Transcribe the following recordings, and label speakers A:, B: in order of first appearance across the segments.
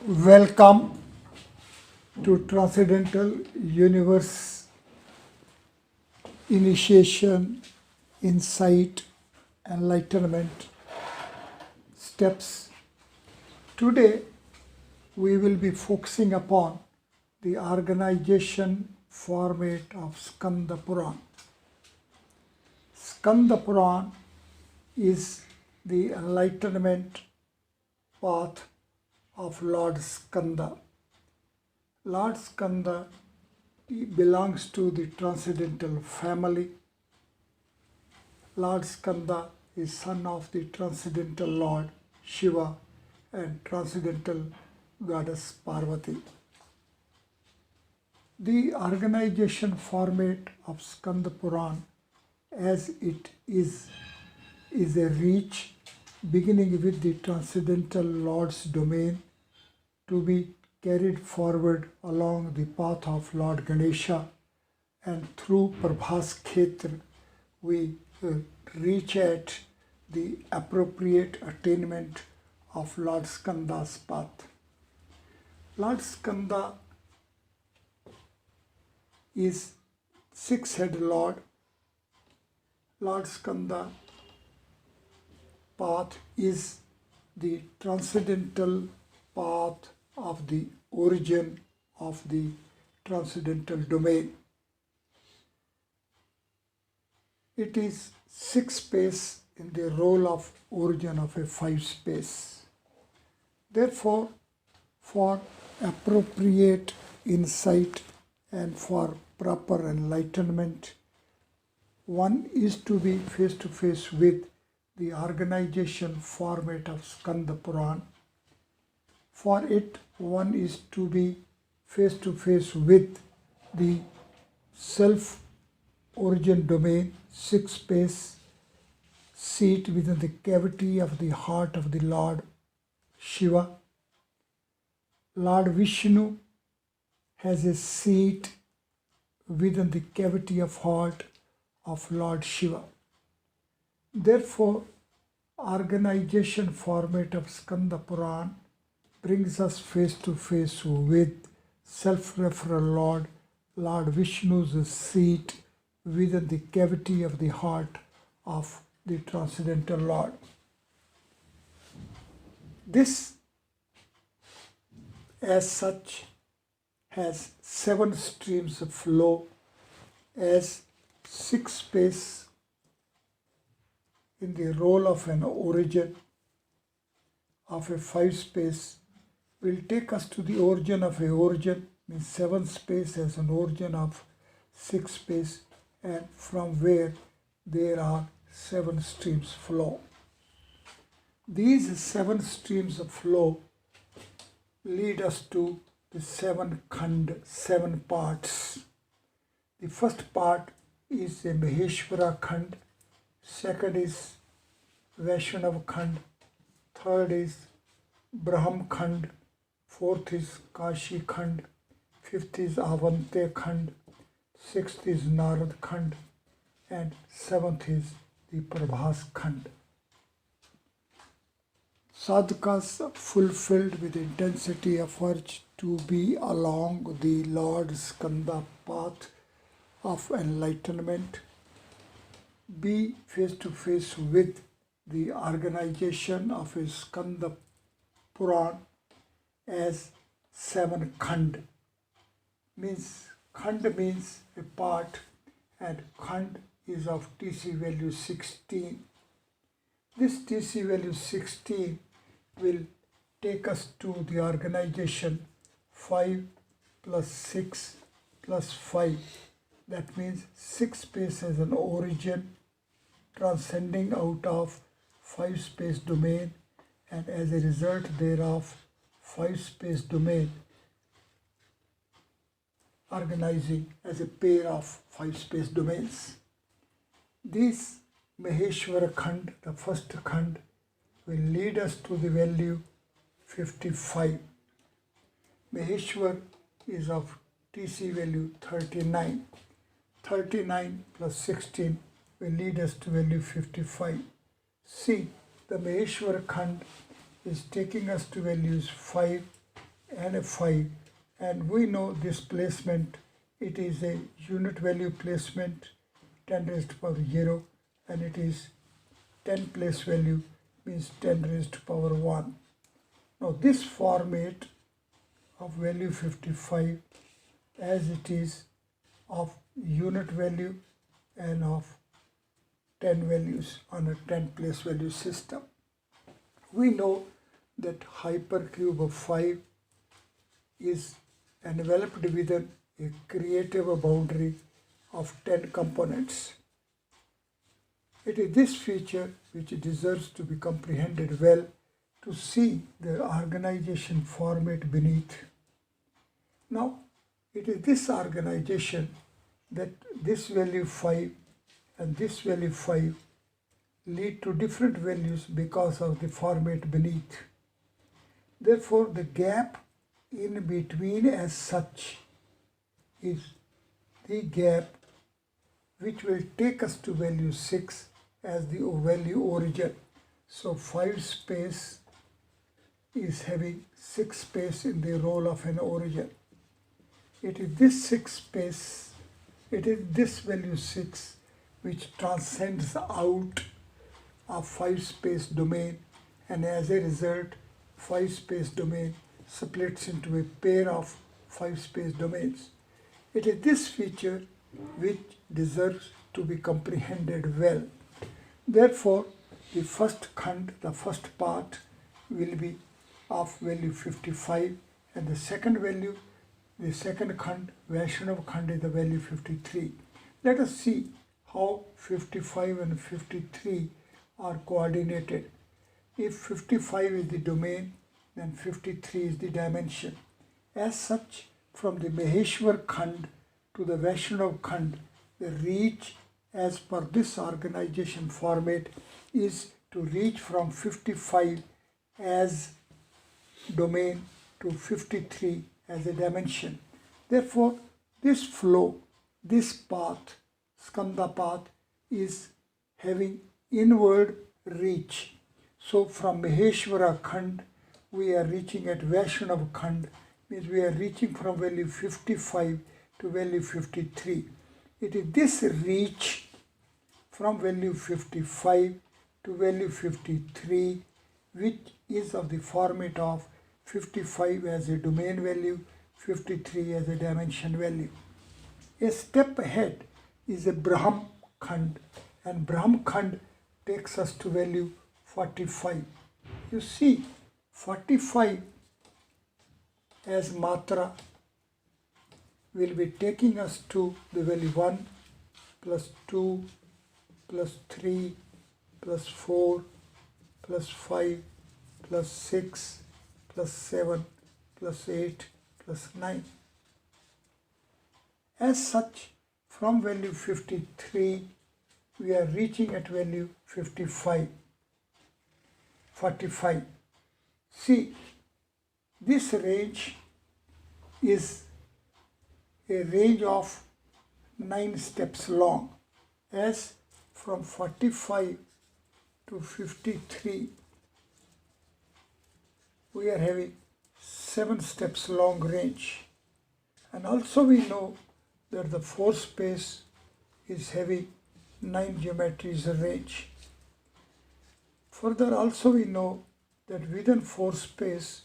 A: Welcome to Transcendental Universe Initiation, Insight, Enlightenment Steps. Today we will be focusing upon the organization format of Skandapuran. Skandapuran is the enlightenment path of Lord Skanda. Lord Skanda belongs to the Transcendental family. Lord Skanda is son of the Transcendental Lord Shiva and Transcendental Goddess Parvati. The organization format of Skandapuran as it is a reach beginning with the Transcendental Lord's domain to be carried forward along the path of Lord Ganesha, and through Prabhas Khetra we reach at the appropriate attainment of Lord Skanda's path. Lord Skanda is six-headed Lord. Lord Skanda path is the transcendental path of the origin of the transcendental domain. It is six space in the role of origin of a five space. Therefore, for appropriate insight and for proper enlightenment, one is to be face to face with the organization format of Skandapuran. For it, one is to be face to face with the self-origin domain, six space, seat within the cavity of the heart of the Lord Shiva. Lord Vishnu has a seat within the cavity of heart of Lord Shiva. Therefore, organization format of Skandapuran brings us face to face with self-referral Lord Vishnu's seat within the cavity of the heart of the Transcendental Lord. This, as such, has seven streams of flow as six space in the role of an origin of a five space will take us to the origin of a origin, means seven space as an origin of six space, and from where there are seven streams flow. These seven streams of flow lead us to the seven khand, seven parts. The first part is a Maheshwara khand, second is Vaishnav khand, third is Brahm khand, fourth is Kashi khand, fifth is Avante khand, sixth is Narad khand, and seventh is the Prabhas khand. Sadhakas fulfilled with intensity efforts to be along the Lord Skanda path of enlightenment, be face to face with the organization of a Skanda Puran as seven khand. Khand means a part, and khand is of TC value 16. This TC value 16 will take us to the organization 5 plus 6 plus 5. That means six space as an origin transcending out of five space domain, and as a result thereof five space domain organizing as a pair of five space domains. This Maheshwara khand, the first khand, will lead us to the value 55. Maheshwar is of TC value 39. 39 plus 16 will lead us to value 55. See, the Maheshwara khand is taking us to values 5, and a 5, and we know this placement, it is a unit value placement 10 raised to power 0, and it is 10 place value means 10 raised to power 1. Now this format of value 55 as it is of unit value and of 10 values on a 10 place value system. We know that hypercube of 5 is enveloped within a creative boundary of 10 components. It is this feature which deserves to be comprehended well to see the organization format beneath. Now, it is this organization that this value 5 and this value 5 lead to different values because of the format beneath. Therefore, the gap in between as such is the gap which will take us to value 6 as the value origin. So 5 space is having 6 space in the role of an origin. It is this 6 space, it is this value 6 which transcends out of 5 space domain, and as a result 5 space domain splits into a pair of 5 space domains. It is this feature which deserves to be comprehended well. Therefore, the first khand, the first part will be of value 55, and the second value, the second khand, Vaishnav khand, is the value 53. Let us see how 55 and 53 are coordinated. If 55 is the domain, then 53 is the dimension. As such, from the Maheshwar khand to the Vaishnav khand, the reach as per this organization format is to reach from 55 as domain to 53 as a dimension. Therefore, this flow, this path, Skanda path, is having inward reach. So from Maheshwara khand, we are reaching at Vaishnav khand, means we are reaching from value 55 to value 53. It is this reach from value 55 to value 53 which is of the format of 55 as a domain value, 53 as a dimension value. A step ahead is a Brahm khand, and Brahm khand takes us to value 45. You see, 45 as matra will be taking us to the value 1 plus 2 plus 3 plus 4 plus 5 plus 6 plus 7 plus 8 plus 9. As such, from value 53, we are reaching at value 45. See, this range is a range of 9 steps long, as from 45 to 53 we are having 7 steps long range. And also we know that the 4 space is having 9 geometries range. Further also we know that within 4 space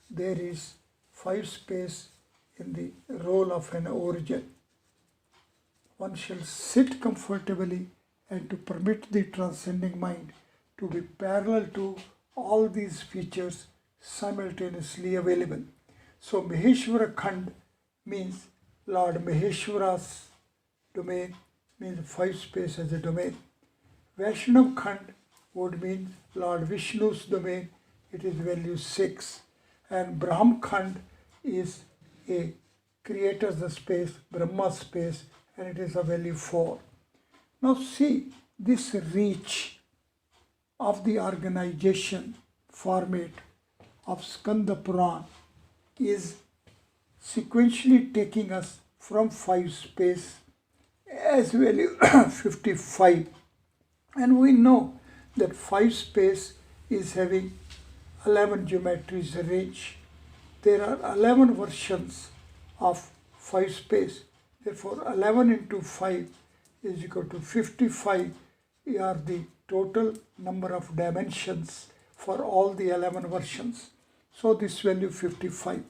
A: there is 5 space in the role of an origin. One shall sit comfortably and to permit the transcending mind to be parallel to all these features simultaneously available. So Maheshwara khand means Lord Maheshwara's domain, means 5 space as a domain. Vaishnav khand would mean Lord Vishnu's domain, it is value 6. And Brahm khand is a creator's space, Brahma space, and it is a value 4. Now see, this reach of the organization format of Skandapuran is sequentially taking us from 5 space as value 55, and we know that 5 space is having 11 geometries range. there are 11 versions of 5 space. Therefore 11 into 5 is equal to 55 are the total number of dimensions for all the 11 versions. So this value 55.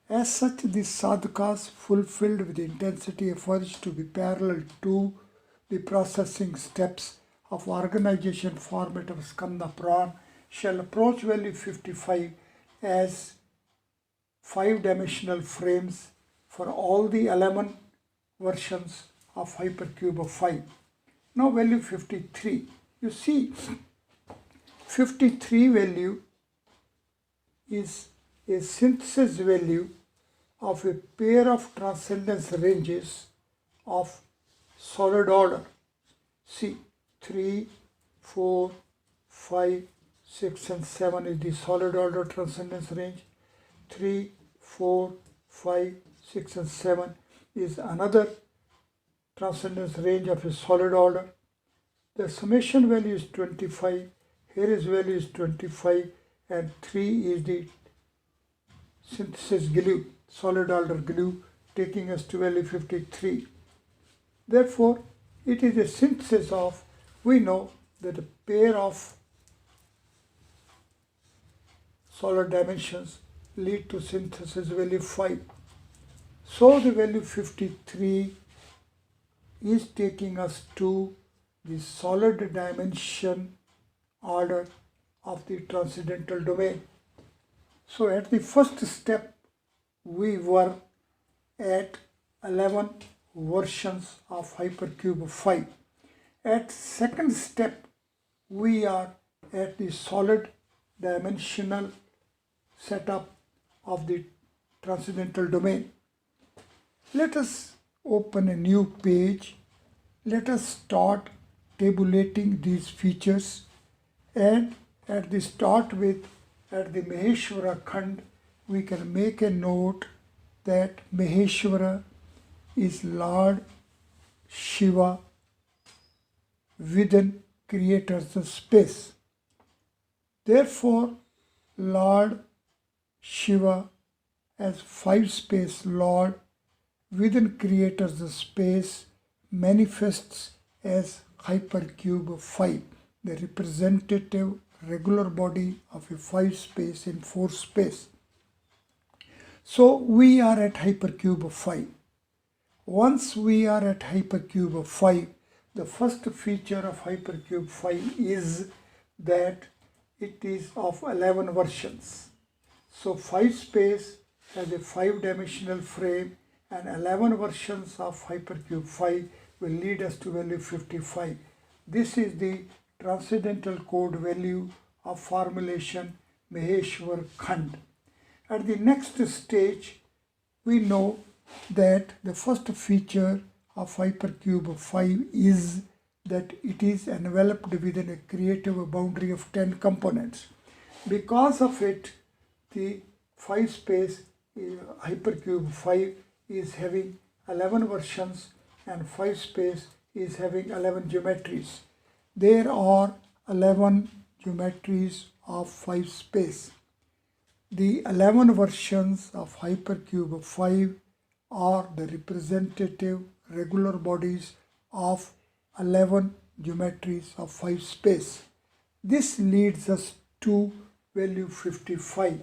A: As such, these sadhakas fulfilled with intensity efforts to be parallel to the processing steps of organization format of Skandapuran shall approach value 55 as 5-dimensional frames for all the 11 versions of hypercube of 5. Now value 53. You see, 53 value is a synthesis value of a pair of transcendence ranges of solid order. See, 3, 4, 5, 6 and 7 is the solid order transcendence range. 3, 4, 5, 6 and 7 is another transcendence range of a solid order. The summation value is 25. Here is value is 25 and 3 is the synthesis glue, solid order glue, taking us to value 53. Therefore, it is a synthesis of, we know that a pair of solid dimensions lead to synthesis value 5. So the value 53 is taking us to the solid dimension order of the transcendental domain. So at the first step, we were at 11 versions of hypercube of 5. At second step, we are at the solid dimensional setup of the transcendental domain. Let us open a new page. Let us start tabulating these features, and at the start with at the Maheshwara Khand, we can make a note that Maheshwara is Lord Shiva within creators of space. Therefore, Lord Shiva as 5 space Lord within creators of space manifests as hypercube of 5, the representative regular body of a 5 space in 4 space. So we are at hypercube of 5. Once we are at hypercube of 5, the first feature of hypercube 5 is that it is of 11 versions. So 5 space has a 5-dimensional frame, and 11 versions of hypercube 5 will lead us to value 55. This is the transcendental code value of formulation Maheshwar Khand. At the next stage, we know that the first feature of hypercube 5 is that it is enveloped within a creative boundary of 10 components. Because of it, the 5 space hypercube 5 is having 11 versions and 5 space is having 11 geometries. There are 11 geometries of 5 space. The 11 versions of hypercube 5 are the representative regular bodies of 11 geometries of 5 space. This leads us to value 55.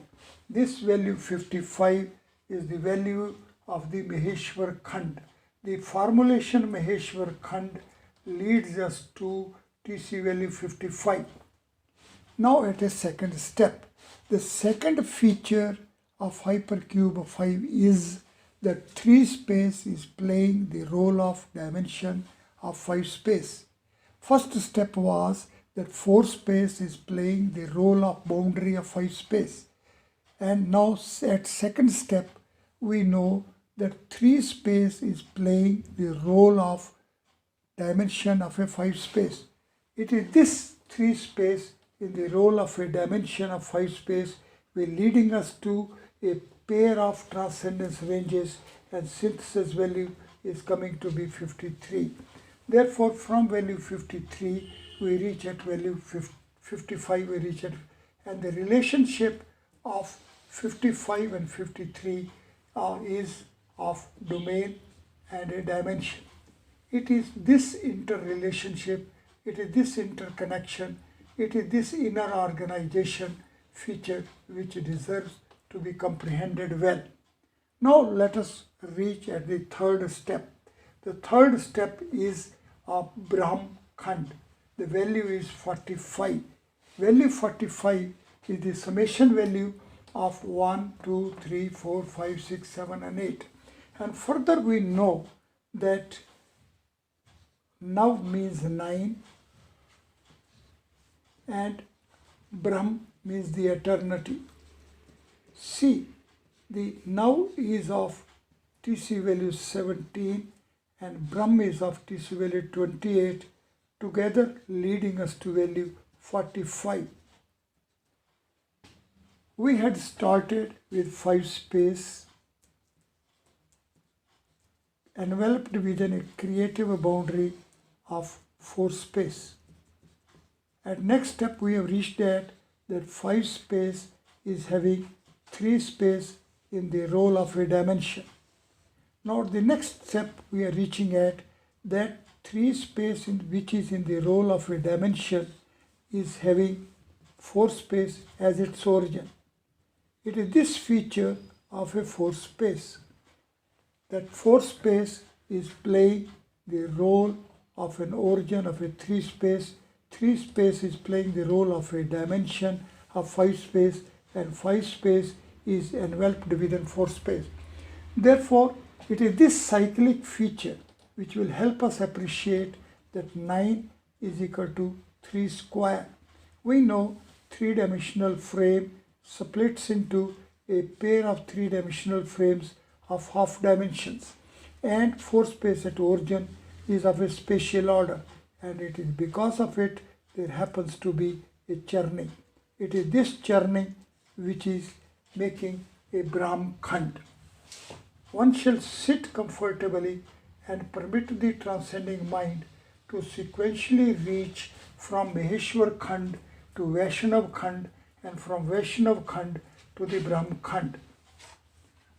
A: This value 55 is the value of the Maheshwar Khand. The formulation Maheshwar Khand leads us to TC value 55. Now at a second step, the second feature of hypercube 5 is that 3 space is playing the role of dimension of 5 space. First step was that 4 space is playing the role of boundary of 5 space. And now at second step, we know that 3 space is playing the role of dimension of a 5 space. It is this 3 space in the role of a dimension of 5 space will leading us to a pair of transcendence ranges, and synthesis value is coming to be 53. Therefore, from value 53, we reach at value 55, we reach at, and the relationship of 55 and 53 is of domain and a dimension. It is this interrelationship, it is this interconnection, it is this inner organization feature which deserves to be comprehended well. Now let us reach at the third step. The third step is of Brahm Khand. The value is 45. Value 45 is the summation value of 1, 2, 3, 4, 5, 6, 7 and 8. And further we know that now means 9 and Brahm means the eternity. See, the now is of TC value 17 and Brahm is of TC value 28, together leading us to value 45. We had started with 5 space enveloped within a creative boundary of 4 space. At next step we have reached that 5 space is having 3 space in the role of a dimension. Now the next step we are reaching at that 3 space which is in the role of a dimension is having 4 space as its origin. It is this feature of a 4 space. That 4 space is playing the role of an origin of a 3 space. 3 space is playing the role of a dimension of 5 space, and 5 space is enveloped within 4 space. Therefore, it is this cyclic feature which will help us appreciate that 9 is equal to 3 square. We know 3-dimensional frame splits into a pair of 3-dimensional frames of half dimensions, and 4 space at origin is of a spatial order, and it is because of it there happens to be a churning. It is this churning which is making a Brahm Khand. One shall sit comfortably and permit the transcending mind to sequentially reach from Maheshwar Khand to Vaishnav Khand and from Vaishnav Khand to the Brahm Khand.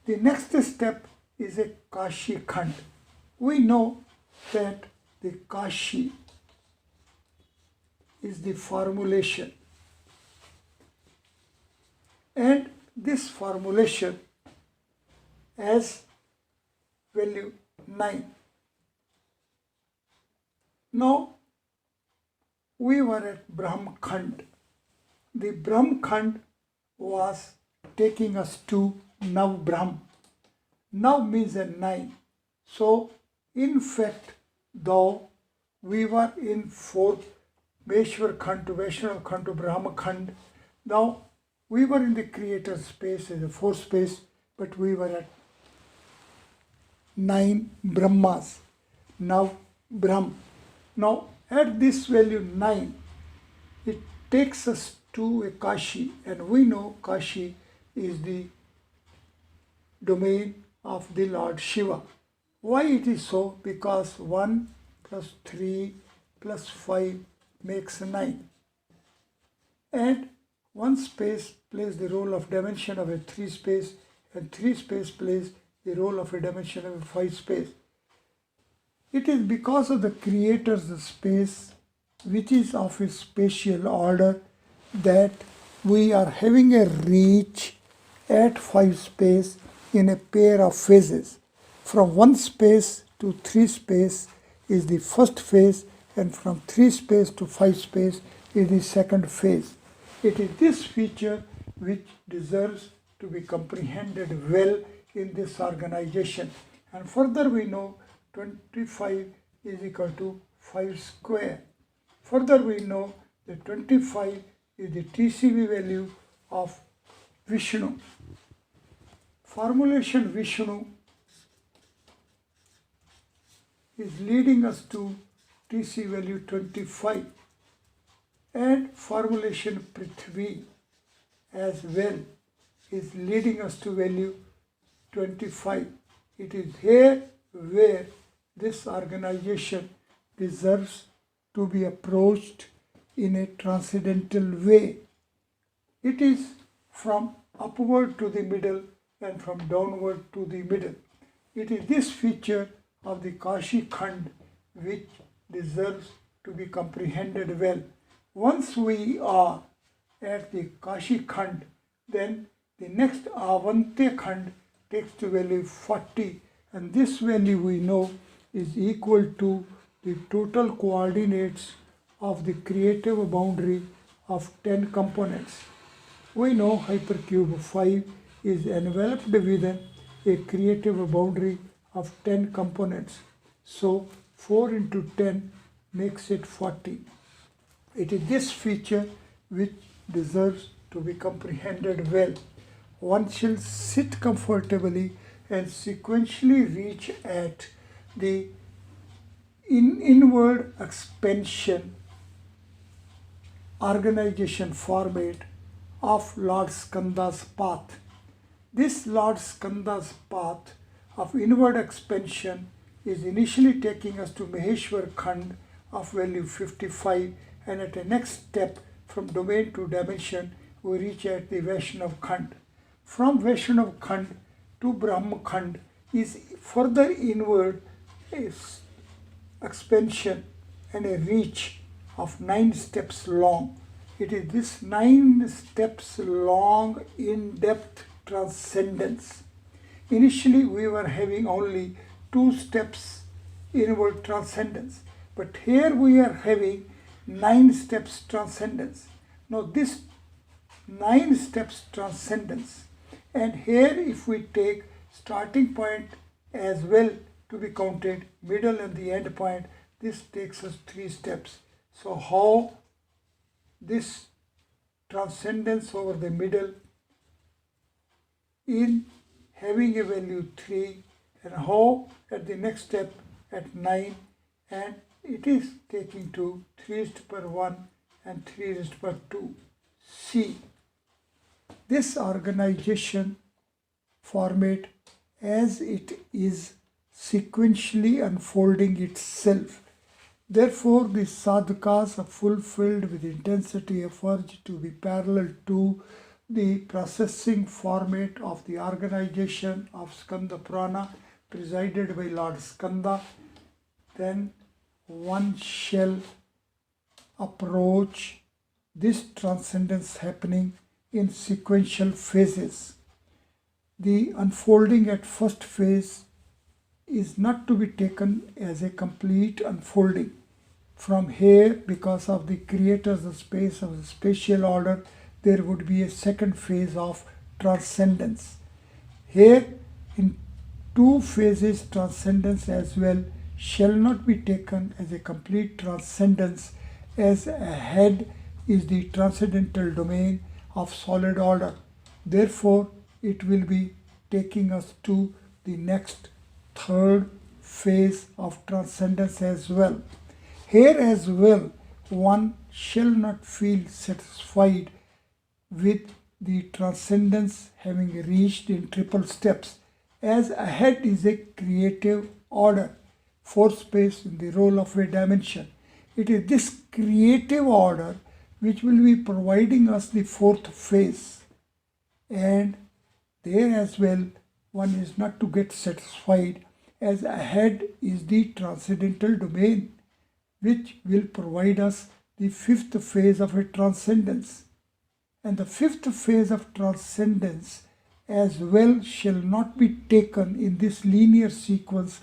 A: The next step is a Kashi Khand. We know that the Kashi is the formulation, and this formulation as value 9. Now we were at Brahm Khand. The Brahm Khand was taking us to Nav Brahm. Nav means a 9. So in fact, though we were in 4th Maheshwar Khand to Vaishnav Khand to Brahma Khand, now we were in the creator space as a 4 space, but we were at 9 Brahmas. Now Brahm. Now at this value 9, it takes us to a Kashi, and we know Kashi is the domain of the Lord Shiva. Why it is so? Because 1 plus 3 plus 5 makes 9. And 1 space plays the role of dimension of a 3 space, and 3 space plays the role of a dimension of a 5 space. It is because of the creator's space, which is of a spatial order, that we are having a reach at 5 space in a pair of phases. From 1 space to 3 space is the first phase, and from 3 space to 5 space is the second phase. It is this feature which deserves to be comprehended well in this organization. And further we know 25 is equal to 5 square. Further we know that 25 is the TCV value of Vishnu. Formulation Vishnu is leading us to TC value 25, and formulation Prithvi as well is leading us to value 25. It is here where this organization deserves to be approached in a transcendental way. It is from upward to the middle and from downward to the middle. It is this feature of the Kashi Khand which deserves to be comprehended well. Once we are at the Kashi Khand, then the next Avante Khand takes the value 40, and this value we know is equal to the total coordinates of the creative boundary of 10 components. We know hypercube 5 is enveloped within a creative boundary of 10 components. So 4 into 10 makes it 40. It is this feature which deserves to be comprehended well. One shall sit comfortably and sequentially reach at the inward expansion organization format of Lord Skanda's path. This Lord Skanda's path of inward expansion is initially taking us to Maheshwar Khand of value 55, and at the next step from domain to dimension we reach at the Vaishnav Khand. From Vaishnav Khand to Brahma Khand is further inward expansion and a reach of 9 steps long. It is this 9 steps long in-depth transcendence. Initially we were having only 2 steps inward transcendence, but here we are having 9 steps transcendence. Now this 9 steps transcendence, and here if we take starting point as well to be counted, middle and the end point, this takes us 3 steps. So how this transcendence over the middle in having a value 3, and how at the next step at 9, and it is taking to 3 raised to power 1 and 3 raised to power 2. See, this organization format as it is sequentially unfolding itself. Therefore, the sadhakas are fulfilled with intensity efforts to be parallel to the processing format of the organization of Skandapurana presided by Lord Skanda. Then one shall approach this transcendence happening in sequential phases. The unfolding at first phase is not to be taken as a complete unfolding. From here, because of the creator's space of the spatial order, there would be a second phase of transcendence. Here, in 2 phases, transcendence as well shall not be taken as a complete transcendence, as ahead is the transcendental domain of solid order. Therefore, it will be taking us to the next 3rd phase of transcendence as well. Here as well, one shall not feel satisfied with the transcendence having reached in triple steps, as ahead is a creative order, 4th space in the role of a dimension. It is this creative order which will be providing us the 4th phase, and there as well one is not to get satisfied, as ahead is the transcendental domain which will provide us the 5th phase of a transcendence. And the 5th phase of transcendence as well shall not be taken in this linear sequence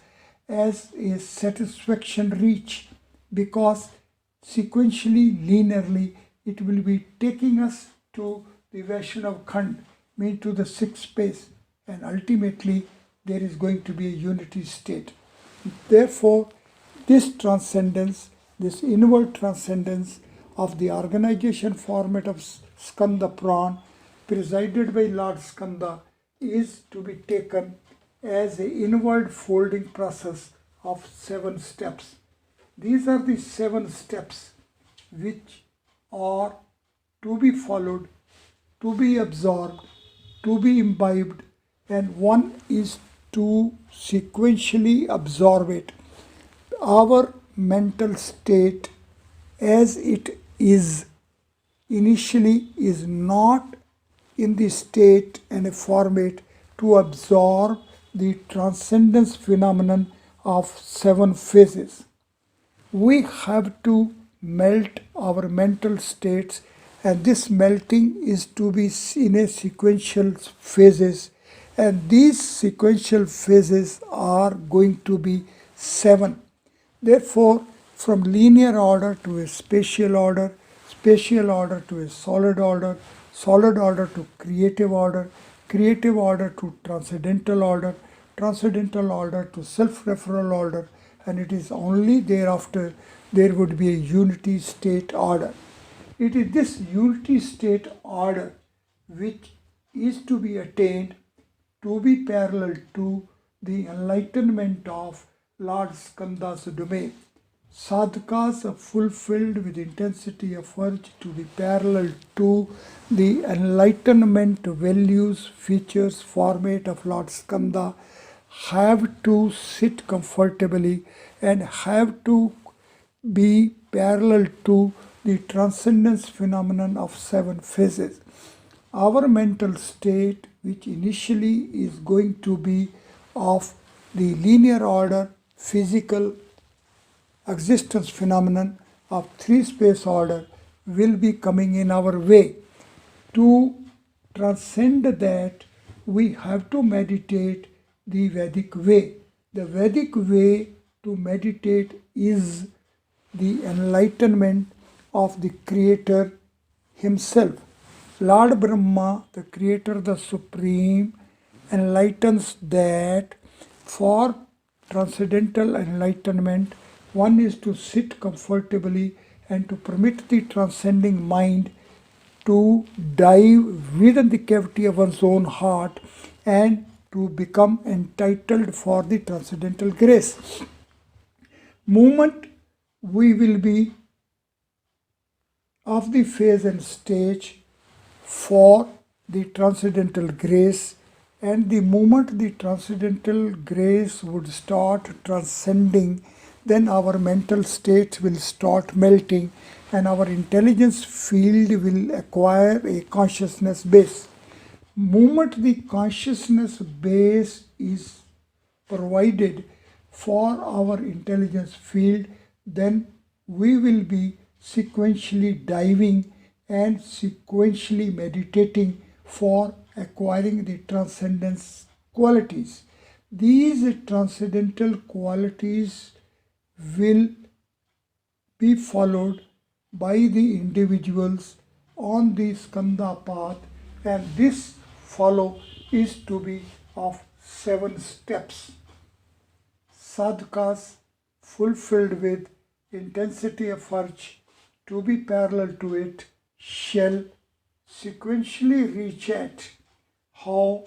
A: as a satisfaction reach, because sequentially, linearly, it will be taking us to the Vaishnav Khand, mean to the 6th space, and ultimately there is going to be a unity state. Therefore, this transcendence, this inward transcendence of the organization format of Skandapuran presided by Lord Skanda is to be taken as an inward folding process of 7 steps. These are the 7 steps which are to be followed, to be absorbed, to be imbibed, and one is to sequentially absorb it. Our mental state as it is initially is not in the state and a format to absorb the transcendence phenomenon of 7 phases. We have to melt our mental states, and this melting is to be in a sequential phases, and these sequential phases are going to be 7. Therefore, from linear order to a spatial order to a solid order to creative order to transcendental order to self-referral order, and it is only thereafter there would be a unity state order. It is this unity state order which is to be attained to be parallel to the enlightenment of Lord Skanda's domain. Sadhakas are fulfilled with intensity of urge to be parallel to the enlightenment values, features, format of Lord Skanda have to sit comfortably and have to be parallel to the transcendence phenomenon of 7 phases. Our mental state, which initially is going to be of the linear order, physical existence phenomenon of 3 space order, will be coming in our way. To transcend that, we have to meditate the Vedic way. The Vedic way to meditate is the enlightenment of the Creator Himself. Lord Brahma, the Creator, the Supreme, enlightens that for transcendental enlightenment, one is to sit comfortably and to permit the transcending mind to dive within the cavity of one's own heart and to become entitled for the transcendental grace. Moment we will be of the phase and stage for the transcendental grace, and the moment the transcendental grace would start transcending, then our mental states will start melting and our intelligence field will acquire a consciousness base. Moment the consciousness base is provided for our intelligence field, then we will be sequentially diving and sequentially meditating for acquiring the transcendence qualities. These transcendental qualities will be followed by the individuals on the Skanda path, and this follow is to be of 7 steps. Sadhakas fulfilled with intensity of urge to be parallel to it shall sequentially reach at how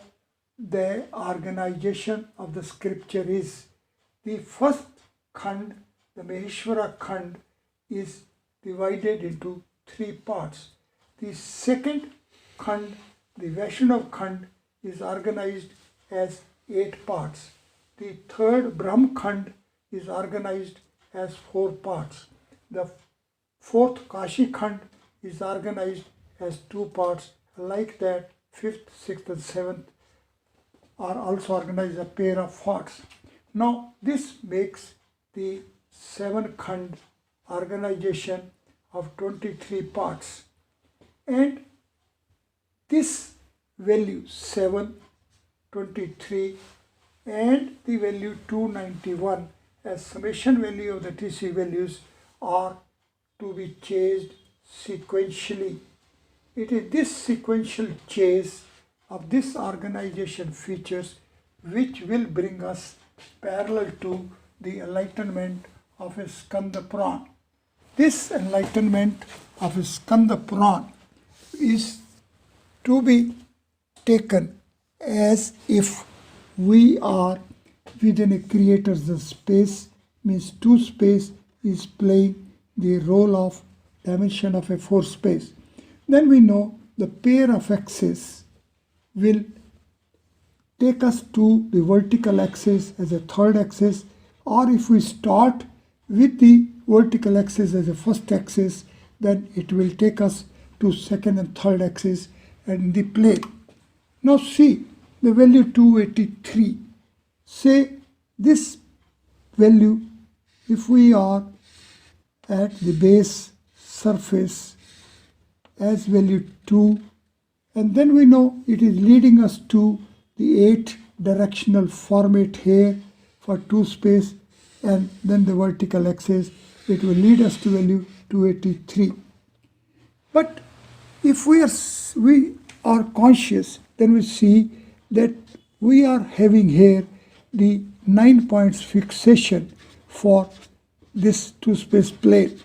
A: the organization of the scripture is. The first khand, the Maheshwara khand, is divided into 3 parts. The second khand, the Vaishnav khand, is organized as 8 parts. The third Brahm khand is organized as 4 parts. The fourth Kashi khand is organized as 2 parts. Like that, 5th, 6th and 7th are also organized as a pair of parts. Now this makes the 7 khand organization of 23 parts, and this value 7, 23 and the value 291 as summation value of the TC values are to be chased sequentially. It is this sequential chase of this organization features which will bring us parallel to the enlightenment of a Skandapuran. This enlightenment of a Skandapuran is to be taken as if we are within a creator's space, means 2 space is playing the role of dimension of a 4 space. Then we know the pair of axes will take us to the vertical axis as a 3rd axis, or if we start with the vertical axis as a 1st axis, then it will take us to 2nd and 3rd axis, and the plane. Now see the value 283. Say this value, if we are at the base surface as value 2, and then we know it is leading us to the 8 directional format here for 2 space, and then the vertical axis, it will lead us to value 283. But if we are conscious, then we see that we are having here the 9 points fixation for this 2 space plane.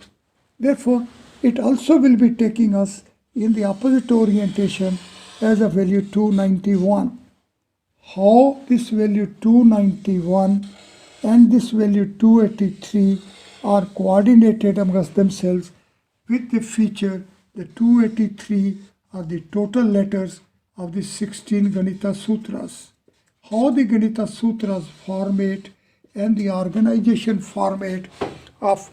A: Therefore, it also will be taking us in the opposite orientation as a value 291. How this value 291 and this value 283 are coordinated amongst themselves with the feature the 283 are the total letters of the 16 Ganita Sutras. How the Ganita Sutras format and the organization format of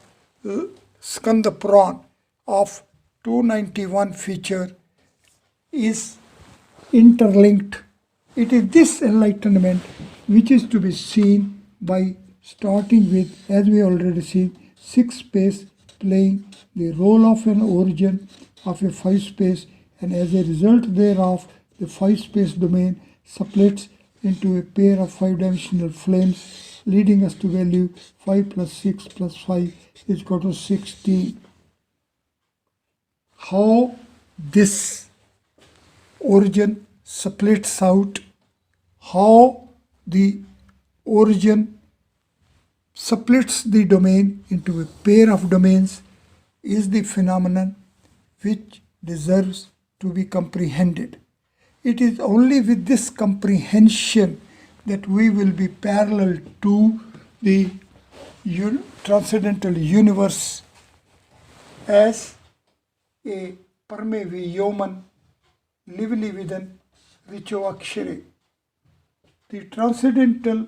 A: Skandapuran of 291 feature is interlinked. It is this enlightenment which is to be seen by starting with, as we already seen, 6 space playing the role of an origin of a 5 space, and as a result thereof the 5 space domain splits into a pair of 5-dimensional flames, leading us to value 5 plus 6 plus 5 is equal to 16. How this origin splits out, how the origin splits the domain into a pair of domains is the phenomenon which deserves to be comprehended. It is only with this comprehension that we will be parallel to the transcendental universe as a parme vyoman lively within richo akshare. The transcendental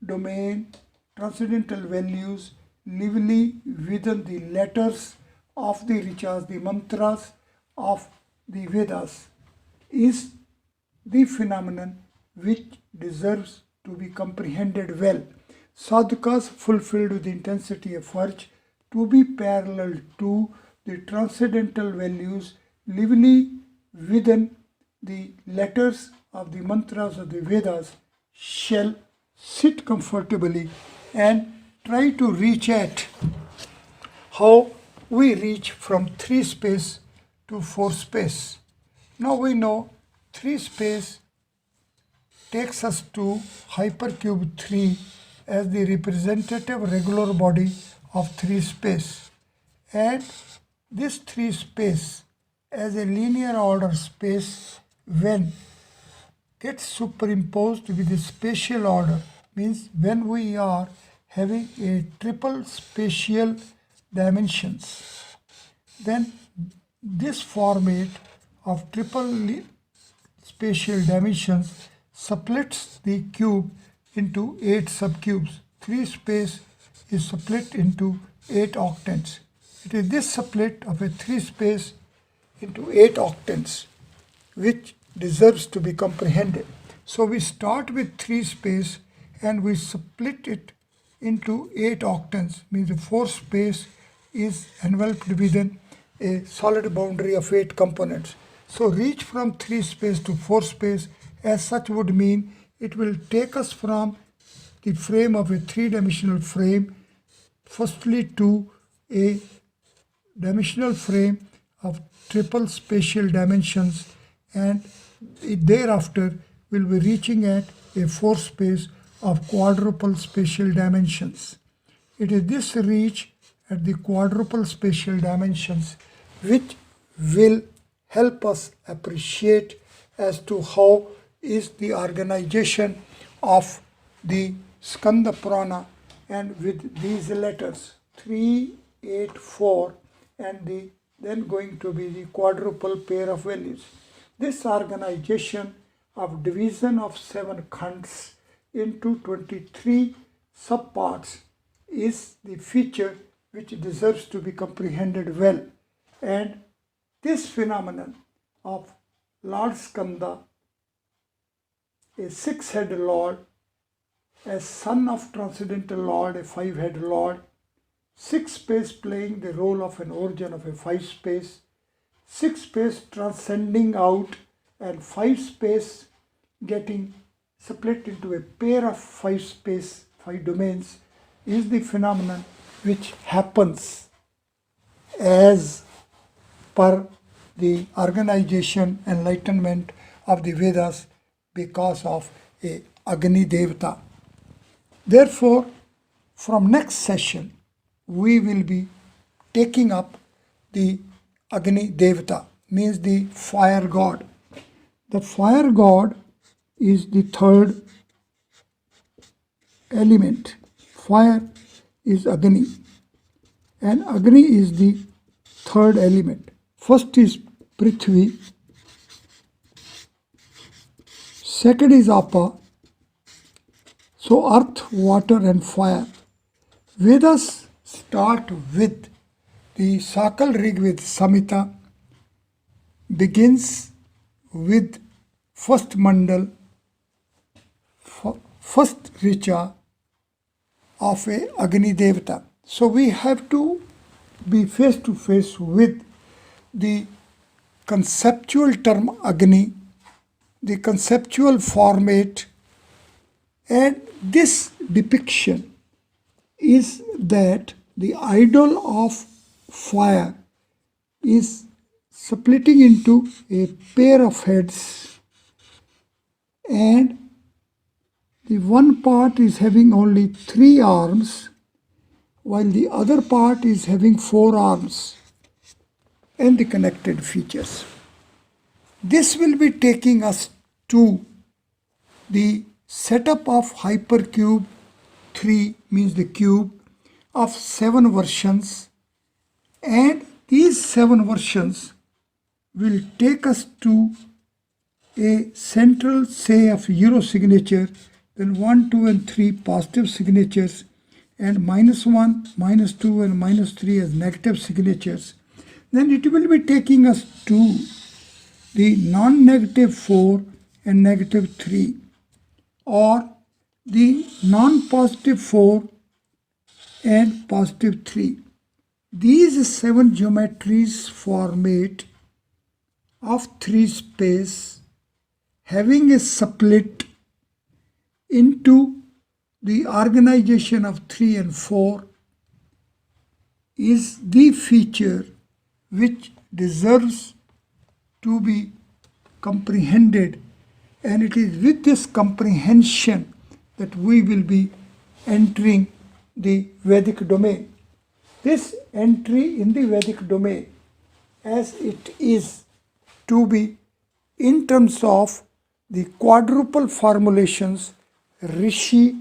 A: domain, transcendental values lively within the letters of the richas, the mantras of the Vedas, is the phenomenon which deserves to be comprehended well. Sadhakas fulfilled with the intensity of virtue to be parallel to the transcendental values lively within the letters of the mantras of the Vedas shall sit comfortably and try to reach at how we reach from 3 space to 4 space. Now we know 3 space takes us to hypercube 3 as the representative regular body of 3 space, and this 3 space as a linear order space when gets superimposed with the spatial order, means when we are having a triple spatial dimensions, then this format of triple spatial dimensions splits the cube into 8 subcubes. 3 space is split into 8 octants. It is this split of a 3 space into 8 octants which deserves to be comprehended. So we start with 3 space and we split it into 8 octants, means the 4 space is enveloped within a solid boundary of 8 components. So reach from 3 space to 4 space as such would mean it will take us from the frame of a 3-dimensional frame firstly to a dimensional frame of triple spatial dimensions, and thereafter will be reaching at a 4 space of quadruple spatial dimensions. It is this reach at the quadruple spatial dimensions which will help us appreciate as to how is the organization of the Skandapurana, and with these letters 3, 8, 4 and then going to be the quadruple pair of values. This organization of division of 7 khands into 23 subparts is the feature which deserves to be comprehended well, and this phenomenon of Lord Skanda, a six-headed Lord, as son of Transcendental Lord, a five-headed Lord, six space playing the role of an origin of a five space, six space transcending out, and five space getting split into a pair of five space, five domains, is the phenomenon which happens as per the organization, enlightenment of the Vedas because of a Agni Devata. Therefore, from next session, we will be taking up the Agni Devata, means the fire god. The fire god is the third element. Fire is Agni, and Agni is the third element. First is Prithvi, second is Apa, so earth, water and fire. Vedas start with the Sakal Rigved Samhita, begins with first mandal, first richa of a Agni Devata. So we have to be face to face with the conceptual term Agni, the conceptual format, and this depiction is that the idol of fire is splitting into a pair of heads, and the one part is having only 3 arms while the other part is having 4 arms and the connected features. This will be taking us to the setup of hypercube 3, means the cube, of 7 versions, and these 7 versions will take us to a central say of euro signature, then 1, 2 and 3 positive signatures, and -1, -2 and -3 as negative signatures. Then it will be taking us to the non-negative 4 and -3, or the non-positive 4 and +3. These 7 geometries formate of 3 space having a split into the organization of 3 and 4 is the feature which deserves to be comprehended, and it is with this comprehension that we will be entering the Vedic domain. This entry in the Vedic domain, as it is to be in terms of the quadruple formulations Rishi,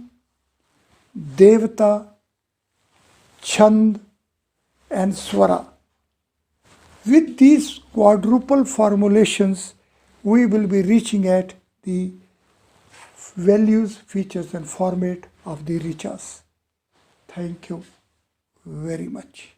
A: Devata, Chand and Swara. With these quadruple formulations, we will be reaching at the values, features and format of the Richas. Thank you very much.